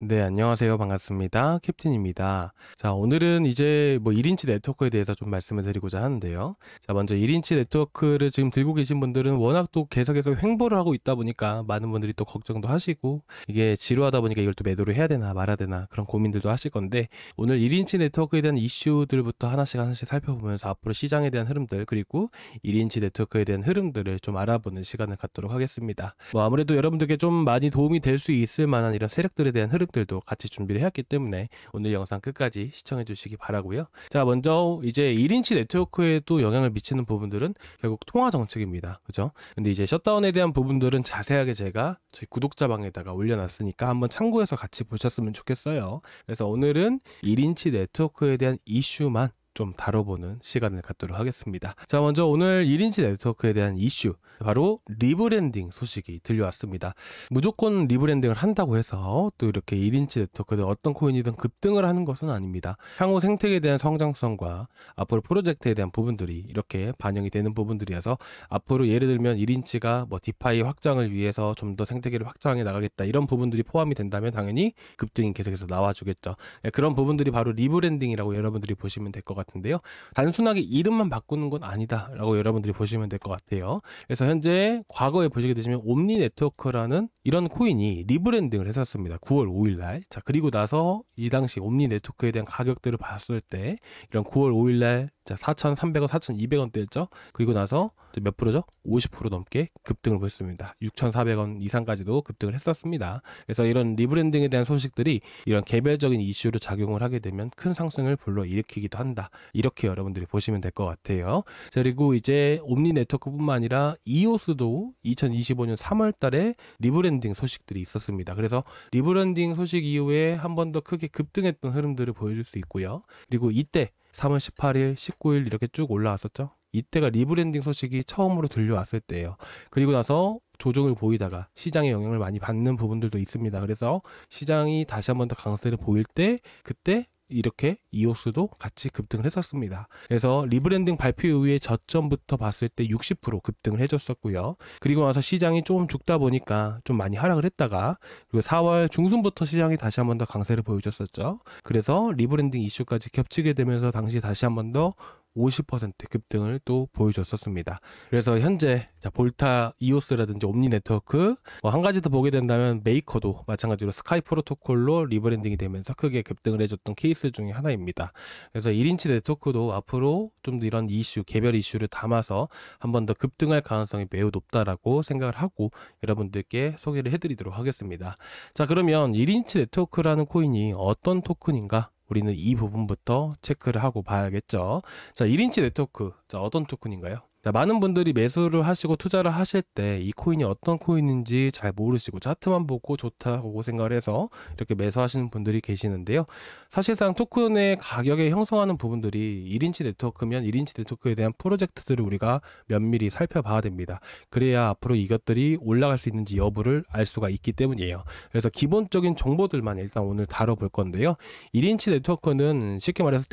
네, 안녕하세요. 반갑습니다. 캡틴입니다. 자, 오늘은 이제 1인치 네트워크에 대해서 좀 말씀을 드리고자 하는데요. 자, 먼저 1인치 네트워크를 지금 들고 계신 분들은 워낙 또 계속해서 횡보를 하고 있다 보니까 많은 분들이 또 걱정도 하시고 이게 지루하다 보니까 이걸 또 매도를 해야 되나 말아야 되나 그런 고민들도 하실 건데 오늘 1인치 네트워크에 대한 이슈들부터 하나씩 하나씩 살펴보면서 앞으로 시장에 대한 흐름들 그리고 1인치 네트워크에 대한 흐름들을 좀 알아보는 시간을 갖도록 하겠습니다. 아무래도 여러분들께 좀 많이 도움이 될 수 있을 만한 이런 세력들에 대한 흐름들도 같이 준비를 해왔기 때문에 오늘 영상 끝까지 시청해 주시기 바라고요. 자, 먼저 이제 1인치 네트워크에 또 영향을 미치는 부분들은 결국 통화 정책입니다. 그죠? 근데 이제 셧다운에 대한 부분들은 자세하게 제가 저희 구독자 방에다가 올려놨으니까 한번 참고해서 같이 보셨으면 좋겠어요. 그래서 오늘은 1인치 네트워크에 대한 이슈만 좀 다뤄보는 시간을 갖도록 하겠습니다. 자, 먼저 오늘 1인치 네트워크에 대한 이슈, 바로 리브랜딩 소식이 들려왔습니다. 무조건 리브랜딩을 한다고 해서 또 이렇게 1인치 네트워크든 어떤 코인이든 급등을 하는 것은 아닙니다. 향후 생태계에 대한 성장성과 앞으로 프로젝트에 대한 부분들이 이렇게 반영이 되는 부분들이어서 앞으로 예를 들면 1인치가 디파이 확장을 위해서 좀 더 생태계를 확장해 나가겠다 이런 부분들이 포함이 된다면 당연히 급등이 계속해서 나와주겠죠. 그런 부분들이 바로 리브랜딩이라고 여러분들이 보시면 될 것 같은데요. 단순하게 이름만 바꾸는 건 아니다 라고 여러분들이 보시면 될 것 같아요. 그래서 현재 과거에 보시게 되시면 옴니 네트워크라는 이런 코인이 리브랜딩을 했었습니다. 9월 5일날. 자, 그리고 나서 이 당시 옴니 네트워크에 대한 가격들을 봤을 때 이런 9월 5일날 4,300원, 4,200원대였죠. 그리고 나서 몇 프로죠? 50% 넘게 급등을 보였습니다. 6,400원 이상까지도 급등을 했었습니다. 그래서 이런 리브랜딩에 대한 소식들이 이런 개별적인 이슈로 작용을 하게 되면 큰 상승을 불러일으키기도 한다. 이렇게 여러분들이 보시면 될 것 같아요. 자, 그리고 이제 옴니 네트워크뿐만 아니라 이오스도 2025년 3월 달에 리브랜딩 소식들이 있었습니다. 그래서 리브랜딩 소식 이후에 한 번 더 크게 급등했던 흐름들을 보여줄 수 있고요. 그리고 이때 3월 18일, 19일 이렇게 쭉 올라왔었죠. 이때가 리브랜딩 소식이 처음으로 들려왔을 때예요. 그리고 나서 조정을 보이다가 시장에 영향을 많이 받는 부분들도 있습니다. 그래서 시장이 다시 한 번 더 강세를 보일 때 그때 이렇게 이오스도 같이 급등을 했었습니다. 그래서 리브랜딩 발표 이후에 저점부터 봤을 때 60% 급등을 해줬었고요. 그리고 나서 시장이 조금 죽다 보니까 좀 많이 하락을 했다가 그리고 4월 중순부터 시장이 다시 한 번 더 강세를 보여줬었죠. 그래서 리브랜딩 이슈까지 겹치게 되면서 당시 다시 한 번 더 50% 급등을 또 보여줬었습니다. 그래서 현재 볼타, 이오스라든지 옴니 네트워크 한 가지 더 보게 된다면 메이커도 마찬가지로 스카이 프로토콜로 리브랜딩이 되면서 크게 급등을 해줬던 케이스 중에 하나입니다. 그래서 1인치 네트워크도 앞으로 좀 더 이런 이슈, 개별 이슈를 담아서 한 번 더 급등할 가능성이 매우 높다라고 생각을 하고 여러분들께 소개를 해드리도록 하겠습니다. 자, 그러면 1인치 네트워크라는 코인이 어떤 토큰인가? 우리는 이 부분부터 체크를 하고 봐야겠죠. 자, 1인치 네트워크. 자, 어떤 토큰인가요? 자, 많은 분들이 매수를 하시고 투자를 하실 때 이 코인이 어떤 코인인지 잘 모르시고 차트만 보고 좋다고 생각을 해서 이렇게 매수하시는 분들이 계시는데요. 사실상 토큰의 가격에 형성하는 부분들이 1인치 네트워크면 1인치 네트워크에 대한 프로젝트들을 우리가 면밀히 살펴봐야 됩니다. 그래야 앞으로 이것들이 올라갈 수 있는지 여부를 알 수가 있기 때문이에요. 그래서 기본적인 정보들만 일단 오늘 다뤄볼 건데요. 1인치 네트워크는 쉽게 말해서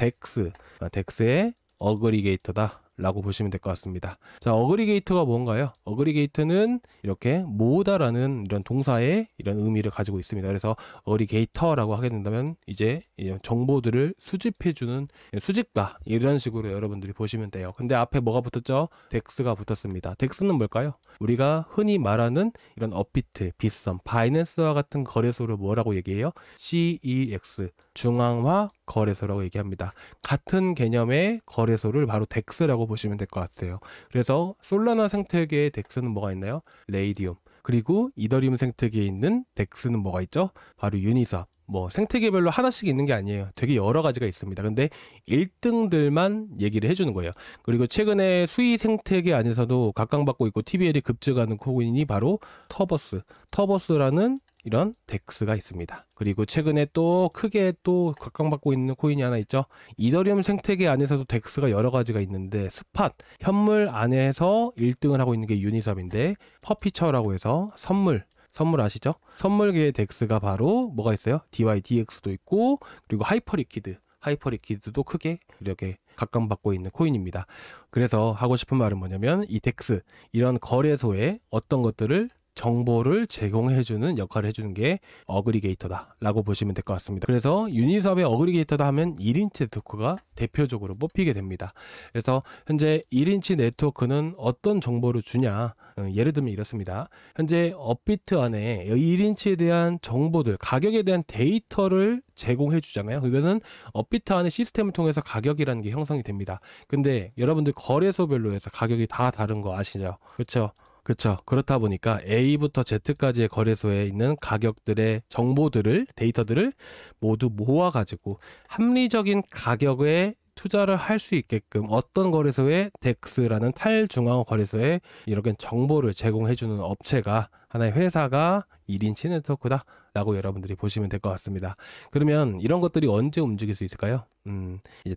덱스의 어그리게이터다 라고 보시면 될 것 같습니다. 자, 어그리게이터가 뭔가요? 어그리게이터는 이렇게 모으다라는 이런 동사의 이런 의미를 가지고 있습니다. 그래서 어그리게이터라고 하게 된다면 이제 정보들을 수집해주는 수집가 이런 식으로 여러분들이 보시면 돼요. 근데 앞에 뭐가 붙었죠? 덱스가 붙었습니다. 덱스는 뭘까요? 우리가 흔히 말하는 이런 업비트, 빗썸, 바이낸스와 같은 거래소를 뭐라고 얘기해요? CEX, 중앙화 거래소라고 얘기합니다. 같은 개념의 거래소를 바로 덱스라고 보시면 될 것 같아요. 그래서 솔라나 생태계의 덱스는 뭐가 있나요? 레이디움. 그리고 이더리움 생태계에 있는 덱스는 뭐가 있죠? 바로 유니스왑. 생태계별로 하나씩 있는 게 아니에요. 되게 여러 가지가 있습니다. 근데 1등들만 얘기를 해주는 거예요. 그리고 최근에 수의 생태계 안에서도 각광받고 있고 TBL이 급증하는 코인이 바로 터버스라는 이런 덱스가 있습니다. 그리고 최근에 또 크게 또 각광받고 있는 코인이 하나 있죠. 이더리움 생태계 안에서도 덱스가 여러 가지가 있는데 스팟, 현물 안에서 1등을 하고 있는 게 유니섭인데 퍼피처라고 해서 선물 아시죠? 선물계의 덱스가 바로 뭐가 있어요? DYDX도 있고 그리고 하이퍼리퀴드도 크게 이렇게 각광받고 있는 코인입니다. 그래서 하고 싶은 말은 뭐냐면 이 덱스, 이런 거래소에 어떤 것들을 정보를 제공해주는 역할을 해주는 게 어그리게이터다 라고 보시면 될 것 같습니다. 그래서 유니스왑의 어그리게이터다 하면 1인치 네트워크가 대표적으로 뽑히게 됩니다. 그래서 현재 1인치 네트워크는 어떤 정보를 주냐, 예를 들면 이렇습니다. 현재 업비트 안에 1인치에 대한 정보들, 가격에 대한 데이터를 제공해 주잖아요. 그거는 업비트 안에 시스템을 통해서 가격이라는 게 형성이 됩니다. 근데 여러분들 거래소별로 해서 가격이 다 다른 거 아시죠? 그렇죠? 그렇죠. 그렇다 보니까 A부터 Z까지의 거래소에 있는 가격들의 정보들을, 데이터들을 모두 모아가지고 합리적인 가격에 투자를 할 수 있게끔 어떤 거래소에 덱스라는 탈중앙 거래소에 이렇게 정보를 제공해주는 업체가, 하나의 회사가 1인치 네트워크다 라고 여러분들이 보시면 될 것 같습니다. 그러면 이런 것들이 언제 움직일 수 있을까요? 이제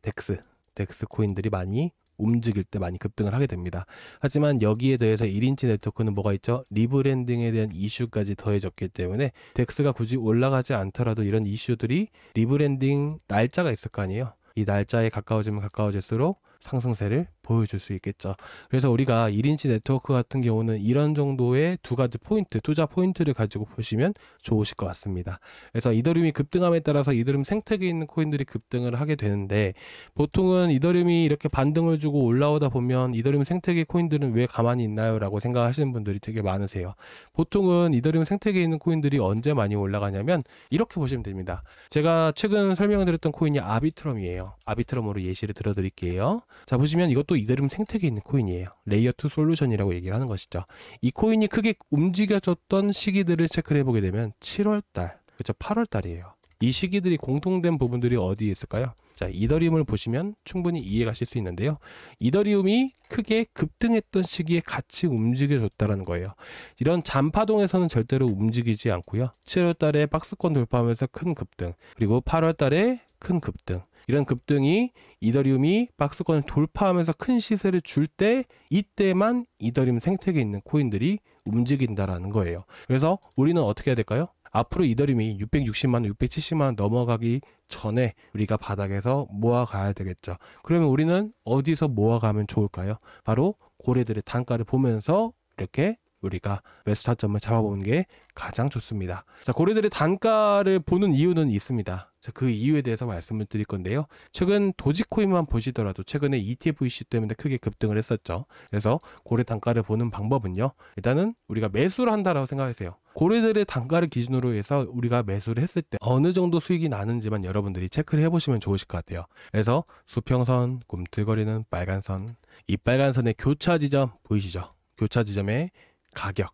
덱스 코인들이 많이 움직일 때 많이 급등을 하게 됩니다. 하지만 여기에 대해서 1인치 네트워크는 뭐가 있죠? 리브랜딩에 대한 이슈까지 더해졌기 때문에 덱스가 굳이 올라가지 않더라도 이런 이슈들이 리브랜딩 날짜가 있을 거 아니에요. 이 날짜에 가까워지면 가까워질수록 상승세를 보여줄 수 있겠죠. 그래서 우리가 1인치 네트워크 같은 경우는 이런 정도의 두 가지 포인트, 투자 포인트를 가지고 보시면 좋으실 것 같습니다. 그래서 이더리움이 급등함에 따라서 이더리움 생태계에 있는 코인들이 급등을 하게 되는데, 보통은 이더리움이 이렇게 반등을 주고 올라오다 보면 이더리움 생태계 코인들은 왜 가만히 있나요? 라고 생각하시는 분들이 되게 많으세요. 보통은 이더리움 생태계에 있는 코인들이 언제 많이 올라가냐면 이렇게 보시면 됩니다. 제가 최근 설명을 드렸던 코인이 아비트럼이에요. 아비트럼으로 예시를 들어드릴게요. 자, 보시면 이것도 이더리움 생태계에 있는 코인이에요. 레이어 2 솔루션이라고 얘기를 하는 것이죠. 이 코인이 크게 움직여졌던 시기들을 체크를 해보게 되면 7월달, 그렇죠? 8월달이에요. 이 시기들이 공통된 부분들이 어디에 있을까요? 자, 이더리움을 보시면 충분히 이해가실 수 있는데요. 이더리움이 크게 급등했던 시기에 같이 움직여줬다는 거예요. 이런 잔파동에서는 절대로 움직이지 않고요. 7월달에 박스권 돌파하면서 큰 급등, 그리고 8월달에 큰 급등, 이런 급등이 이더리움이 박스권을 돌파하면서 큰 시세를 줄 때, 이때만 이더리움 생태계에 있는 코인들이 움직인다라는 거예요. 그래서 우리는 어떻게 해야 될까요? 앞으로 이더리움이 660만원, 670만원 넘어가기 전에 우리가 바닥에서 모아가야 되겠죠. 그러면 우리는 어디서 모아가면 좋을까요? 바로 고래들의 단가를 보면서 이렇게 우리가 매수 타점을 잡아보는 게 가장 좋습니다. 자, 고래들의 단가를 보는 이유는 있습니다. 자, 그 이유에 대해서 말씀을 드릴 건데요. 최근 도지코인만 보시더라도 최근에 ETF 이슈 때문에 크게 급등을 했었죠. 그래서 고래 단가를 보는 방법은요, 일단은 우리가 매수를 한다라고 생각하세요. 고래들의 단가를 기준으로 해서 우리가 매수를 했을 때 어느 정도 수익이 나는지만 여러분들이 체크를 해보시면 좋으실 것 같아요. 그래서 수평선, 꿈틀거리는 빨간 선, 이 빨간 선의 교차 지점 보이시죠? 교차 지점의 가격,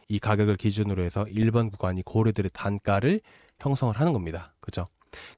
이 가격을 기준으로 해서 1번 구간이 고래들의 단가를 형성을 하는 겁니다. 그죠?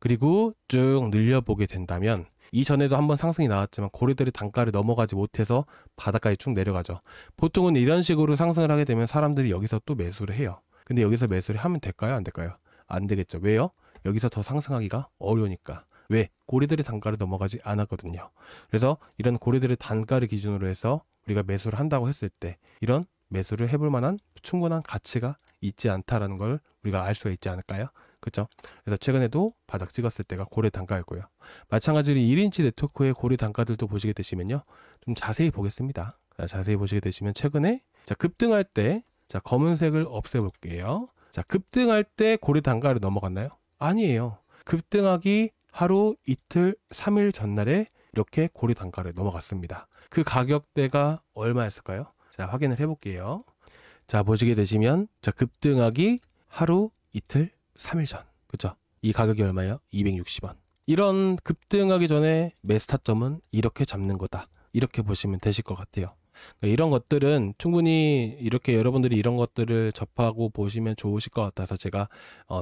그리고 쭉 늘려보게 된다면, 이전에도 한번 상승이 나왔지만 고래들의 단가를 넘어가지 못해서 바닥까지 쭉 내려가죠. 보통은 이런 식으로 상승을 하게 되면 사람들이 여기서 또 매수를 해요. 근데 여기서 매수를 하면 될까요? 안 될까요? 안 되겠죠. 왜요? 여기서 더 상승하기가 어려우니까. 왜? 고래들의 단가를 넘어가지 않았거든요. 그래서 이런 고래들의 단가를 기준으로 해서 우리가 매수를 한다고 했을 때 이런 매수를 해볼 만한 충분한 가치가 있지 않다라는 걸 우리가 알 수가 있지 않을까요? 그렇죠? 그래서 최근에도 바닥 찍었을 때가 고래 단가였고요. 마찬가지로 1인치 네트워크의 고래 단가들도 보시게 되시면요, 좀 자세히 보겠습니다. 자, 자세히 보시게 되시면 최근에 자, 급등할 때, 자, 검은색을 없애볼게요. 자, 급등할 때 고래 단가를 넘어갔나요? 아니에요. 급등하기 하루, 이틀, 3일 전날에 이렇게 고래 단가를 넘어갔습니다. 그 가격대가 얼마였을까요? 자, 확인을 해볼게요. 자, 보시게 되시면, 자, 급등하기 하루, 이틀, 3일 전. 그죠? 이 가격이 얼마예요? 260원. 이런 급등하기 전에 매수 타점은 이렇게 잡는 거다. 이렇게 보시면 되실 것 같아요. 그러니까 이런 것들은 충분히 이렇게 여러분들이 이런 것들을 접하고 보시면 좋으실 것 같아서 제가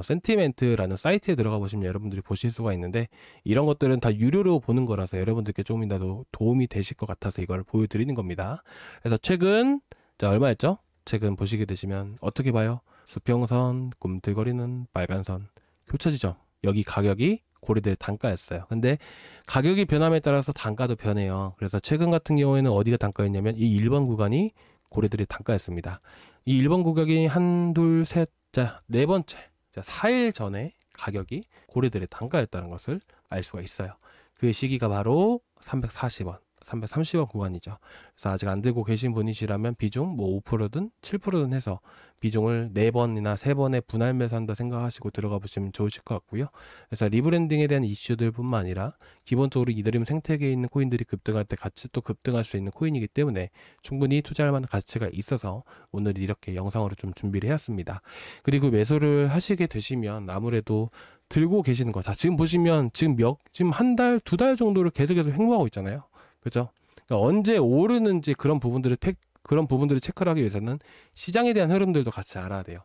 센티멘트라는 사이트에 들어가 보시면 여러분들이 보실 수가 있는데, 이런 것들은 다 유료로 보는 거라서 여러분들께 조금이라도 도움이 되실 것 같아서 이걸 보여드리는 겁니다. 그래서 최근, 자, 얼마였죠? 최근 보시게 되시면 어떻게 봐요? 수평선, 꿈틀거리는 빨간선, 교차 지점, 여기 가격이 고래들의 단가였어요. 근데 가격이 변함에 따라서 단가도 변해요. 그래서 최근 같은 경우에는 어디가 단가였냐면 이 1번 구간이 고래들의 단가였습니다. 이 1번 구간이 한, 둘, 셋, 자, 네 번째, 자, 4일 전에 가격이 고래들의 단가였다는 것을 알 수가 있어요. 그 시기가 바로 340원. 330원 구간이죠. 그래서 아직 안 들고 계신 분이시라면 비중 뭐 5%든 7%든 해서 비중을 4번이나 3번의 분할 매수한다 생각하시고 들어가 보시면 좋으실 것 같고요. 그래서 리브랜딩에 대한 이슈들뿐만 아니라 기본적으로 이더리움 생태계에 있는 코인들이 급등할 때 같이 또 급등할 수 있는 코인이기 때문에 충분히 투자할 만한 가치가 있어서 오늘 이렇게 영상으로 좀 준비를 해왔습니다. 그리고 매수를 하시게 되시면 아무래도 들고 계시는 거. 자, 지금 보시면 지금 한 달, 2달 정도를 계속해서 횡보하고 있잖아요. 그죠? 그러니까 언제 오르는지 그런 부분들을 체크를 하기 위해서는 시장에 대한 흐름들도 같이 알아야 돼요.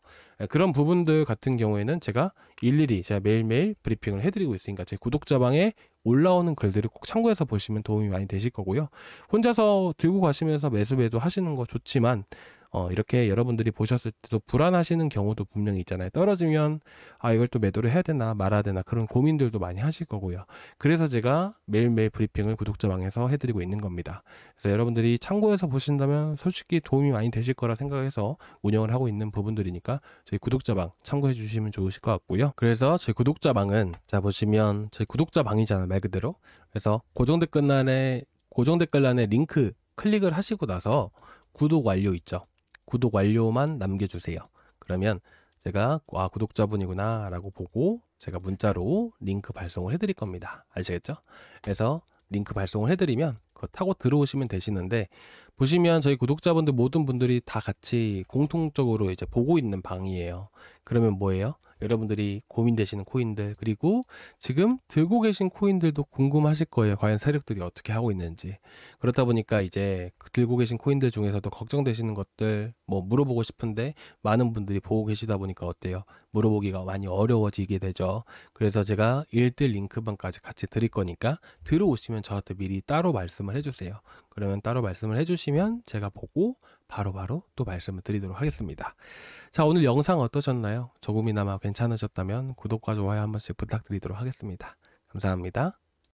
그런 부분들 같은 경우에는 제가 일일이 제가 매일매일 브리핑을 해드리고 있으니까 제 구독자방에 올라오는 글들을 꼭 참고해서 보시면 도움이 많이 되실 거고요. 혼자서 들고 가시면서 매수 하시는 거 좋지만 이렇게 여러분들이 보셨을 때도 불안하시는 경우도 분명히 있잖아요. 떨어지면 이걸 또 매도를 해야 되나 말아야 되나 그런 고민들도 많이 하실 거고요. 그래서 제가 매일매일 브리핑을 구독자방에서 해드리고 있는 겁니다. 그래서 여러분들이 참고해서 보신다면 솔직히 도움이 많이 되실 거라 생각해서 운영을 하고 있는 부분들이니까 저희 구독자방 참고해 주시면 좋으실 것 같고요. 그래서 저희 구독자방은 자 보시면 저희 구독자방이잖아요, 말 그대로. 그래서 고정 댓글란에 링크 클릭을 하시고 나서 구독 완료 있죠. 구독 완료만 남겨주세요. 그러면 제가 구독자분이구나 라고 보고 제가 문자로 링크 발송을 해드릴 겁니다. 아시겠죠? 그래서 링크 발송을 해드리면 그거 타고 들어오시면 되시는데 보시면 저희 구독자분들 모든 분들이 다 같이 공통적으로 이제 보고 있는 방이에요. 그러면 뭐예요? 여러분들이 고민되시는 코인들 그리고 지금 들고 계신 코인들도 궁금하실 거예요. 과연 세력들이 어떻게 하고 있는지. 그렇다 보니까 이제 들고 계신 코인들 중에서도 걱정되시는 것들 뭐 물어보고 싶은데 많은 분들이 보고 계시다 보니까 어때요? 물어보기가 많이 어려워지게 되죠. 그래서 제가 1대1 링크방까지 같이 드릴 거니까 들어오시면 저한테 미리 따로 말씀을 해주세요. 그러면 따로 말씀을 해주시면 제가 보고 바로바로 또 말씀을 드리도록 하겠습니다. 자, 오늘 영상 어떠셨나요? 조금이나마 괜찮으셨다면 구독과 좋아요 한 번씩 부탁드리도록 하겠습니다. 감사합니다.